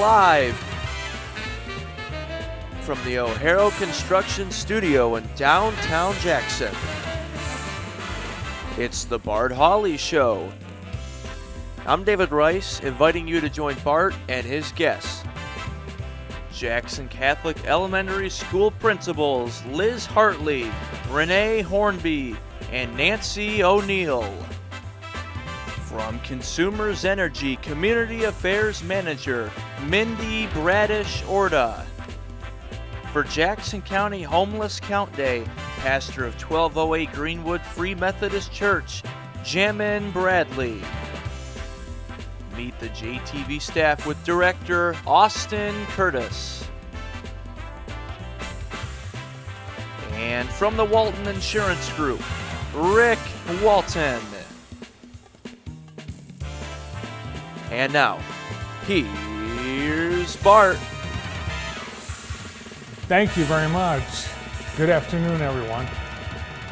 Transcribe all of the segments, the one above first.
live from the O'Hara Construction Studio in downtown Jackson. It's the Bart Hawley Show. I'm David Rice, inviting you to join Bart and his guests. Jackson Catholic Elementary School principals Liz Hartley, Renee Hornby, and Nancy O'Neill. From Consumers Energy Community Affairs Manager Mindy Bradish Orda. For Jackson County Homeless Count Day, pastor of 1208 Greenwood Free Methodist Church, Jamin Bradley. Meet the JTV staff with Director Austin Curtis. And from the Walton Insurance Group, Rick Walton. And now, here's Bart. Thank you very much. Good afternoon, everyone.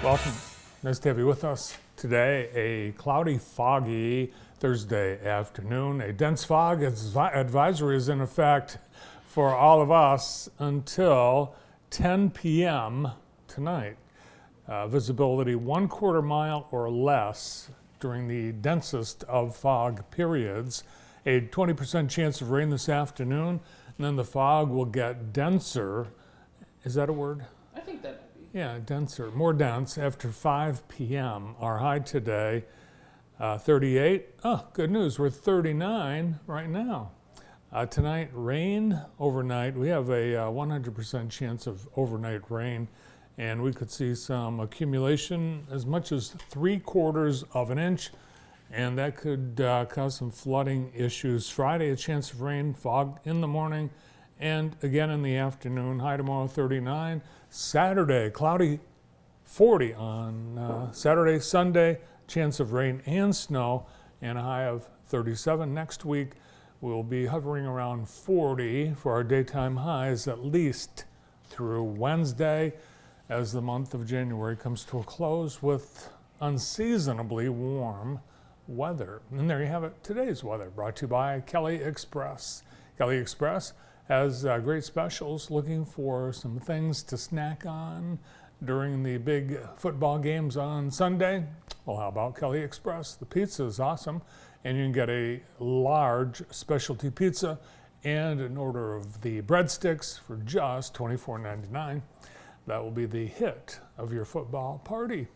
Welcome. Nice to have you with us today. A cloudy, foggy Thursday afternoon. A dense fog advisory is in effect for all of us until 10 p.m. tonight. Visibility 1/4 mile or less during the densest of fog periods. A 20% chance of rain this afternoon, and then the fog will get denser. Is that a word? I think that might be. Yeah, denser, more dense after 5 p.m. Our high today, 38. Oh, good news, we're 39 right now. Tonight, rain overnight. We have a 100% chance of overnight rain, and we could see some accumulation as much as 3/4 of an inch, and that could cause some flooding issues. Friday, a chance of rain, fog in the morning, and again in the afternoon. High tomorrow, 39. Saturday, cloudy, 40 on Saturday. Sunday, chance of rain and snow, and a high of 37. Next week, we'll be hovering around 40 for our daytime highs, at least through Wednesday, as the month of January comes to a close with unseasonably warm weather. And there you have it, today's weather, brought to you by Kelly Express. Kelly Express has great specials, looking for some things to snack on during the big football games on Sunday. Well, how about Kelly Express? The pizza is awesome, and you can get a large specialty pizza and an order of the breadsticks for just $24.99. That will be the hit of your football party.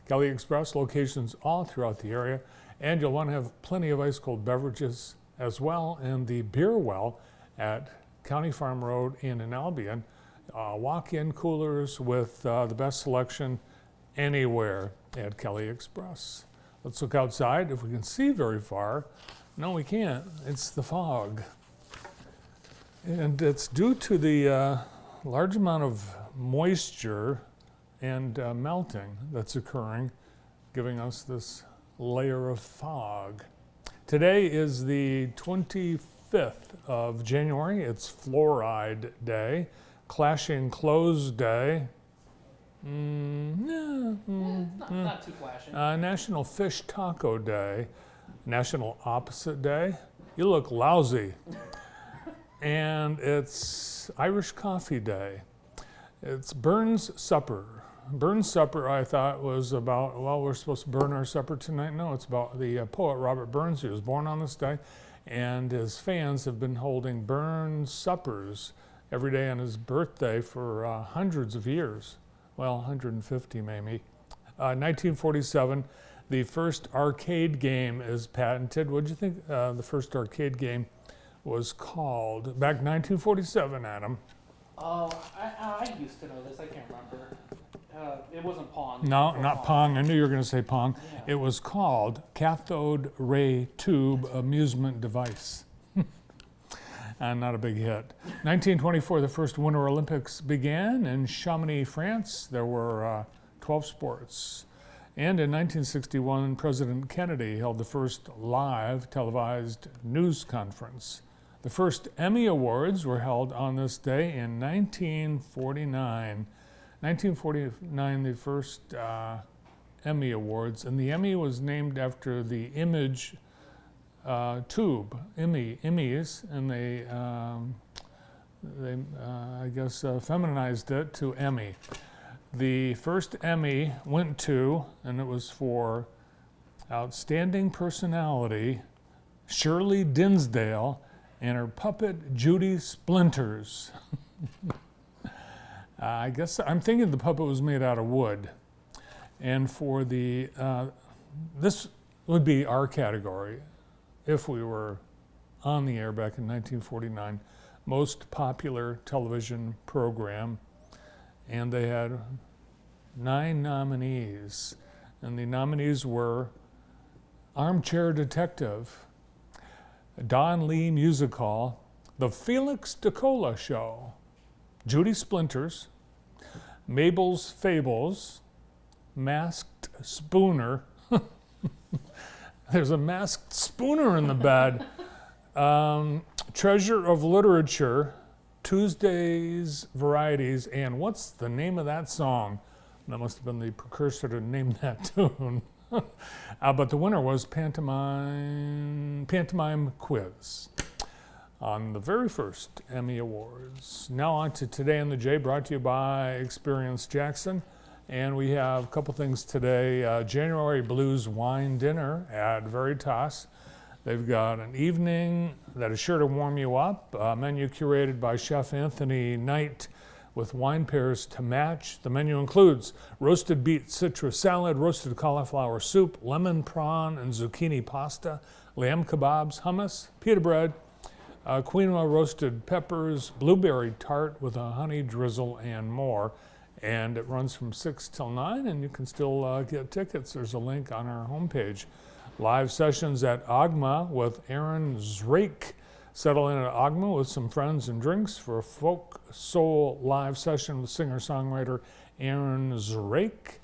Kelly Express locations all throughout the area, and you'll want to have plenty of ice cold beverages as well, and the beer well at County Farm Road in Albion. Walk-in coolers with the best selection anywhere at Kelly Express. Let's look outside if we can see very far. No, we can't. It's the fog. And it's due to the large amount of moisture and melting that's occurring, giving us this layer of fog. Today is the 25th of January. It's Fluoride Day, Clashing Clothes Day. Not too flashing. National Fish Taco Day, National Opposite Day. You look lousy. And it's Irish Coffee Day. It's Burns Supper. Burns Supper, I thought, was about, well, we're supposed to burn our supper tonight. No, it's about the poet Robert Burns. He was born on this day, and his fans have been holding Burns Suppers every day on his birthday for hundreds of years. Well, 150 maybe. 1947, the first arcade game is patented. What do you think the first arcade game was called? Back in 1947, Adam. Oh, I used to know this. I can't remember. It wasn't Pong. No, not Pong. I knew you were going to say Pong. Yeah. It was called Cathode Ray Tube Amusement Device. Not a big hit. 1924, the first Winter Olympics began in Chamonix, France. There were 12 sports. And in 1961, President Kennedy held the first live televised news conference. The first Emmy Awards were held on this day in 1949. 1949, the first Emmy Awards, and the Emmy was named after the image tube, Emmys, and they I guess, feminized it to Emmy. The first Emmy went to, and it was for Outstanding Personality, Shirley Dinsdale, and her puppet, Judy Splinters. I guess I'm thinking the puppet was made out of wood. And for the, this would be our category if we were on the air back in 1949, most popular television program. And they had 9 nominees. And the nominees were Armchair Detective, Don Lee Music Hall, The Felix DeCola Show, Judy Splinters, Mabel's Fables, Masked Spooner. There's a masked spooner in the bed. Treasure of Literature, Tuesday's Varieties, and what's the name of that song? That must have been the precursor to name that tune. But the winner was Pantomime Quiz on the very first Emmy Awards. Now on to Today in the J, brought to you by Experience Jackson. And we have a couple things today. January Blues Wine Dinner at Veritas. They've got an evening that is sure to warm you up. A menu curated by Chef Anthony Knight with wine pairs to match. The menu includes roasted beet citrus salad, roasted cauliflower soup, lemon prawn and zucchini pasta, lamb kebabs, hummus, pita bread, quinoa roasted peppers, blueberry tart with a honey drizzle, and more. And it runs from 6 till 9, and you can still get tickets. There's a link on our homepage. Live sessions at Agma with Aaron Zrake. Settle in at Agma with some friends and drinks for a folk soul live session with singer-songwriter Aaron Zrake.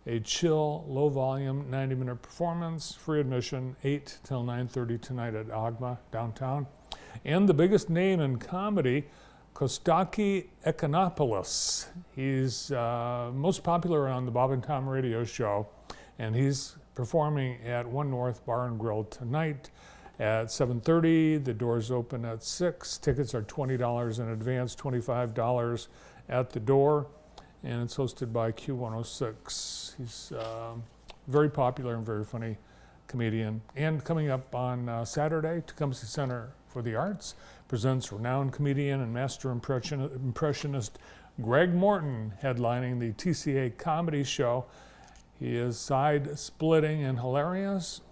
A chill, low-volume, 90-minute performance, free admission, 8 till 9:30 tonight at Agma downtown. And the biggest name in comedy, Kostaki Ekonopoulos. He's most popular on the Bob and Tom radio show, and he's performing at One North Bar and Grill tonight at 7:30. The doors open at 6. Tickets are $20 in advance, $25 at the door, and it's hosted by Q106. He's very popular and very funny comedian. And coming up on Saturday, Tecumseh Center for the Arts presents renowned comedian and master impressionist Greg Morton headlining the TCA Comedy Show. He is side-splitting and hilarious,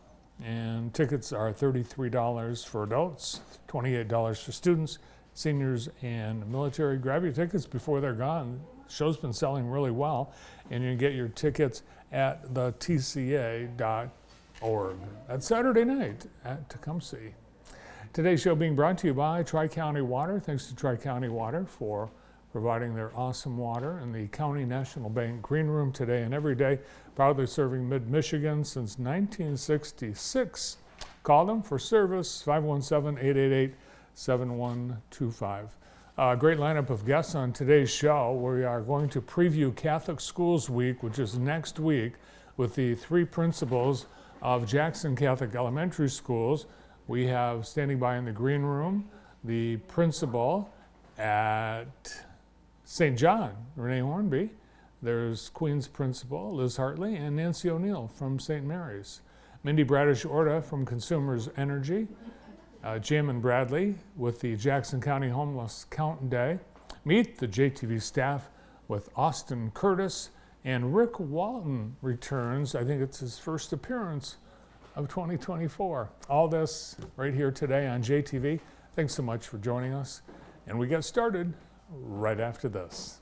and tickets are $33 for adults, $28 for students, seniors, and military. Grab your tickets before they're gone. The show's been selling really well, and you can get your tickets at the tca.org. That's Saturday night at Tecumseh. Today's show being brought to you by Tri-County Water. Thanks to Tri-County Water for providing their awesome water in the County National Bank Green Room today and every day, proudly serving mid-Michigan since 1966. Call them for service, 517-888-7125. Great lineup of guests on today's show. We are going to preview Catholic Schools Week, which is next week, with the 3 principals of Jackson Catholic Elementary Schools. We have standing by in the green room the principal at St. John, Renee Hornby. There's Queen's principal, Liz Hartley, and Nancy O'Neill from St. Mary's. Mindy Bradish-Orta from Consumers Energy. Jim and Bradley with the Jackson County Homeless Count Day. Meet the JTV staff with Austin Curtis. And Rick Walton returns. I think it's his first appearance of 2024. All this right here today on JTV. Thanks so much for joining us. And we get started right after this.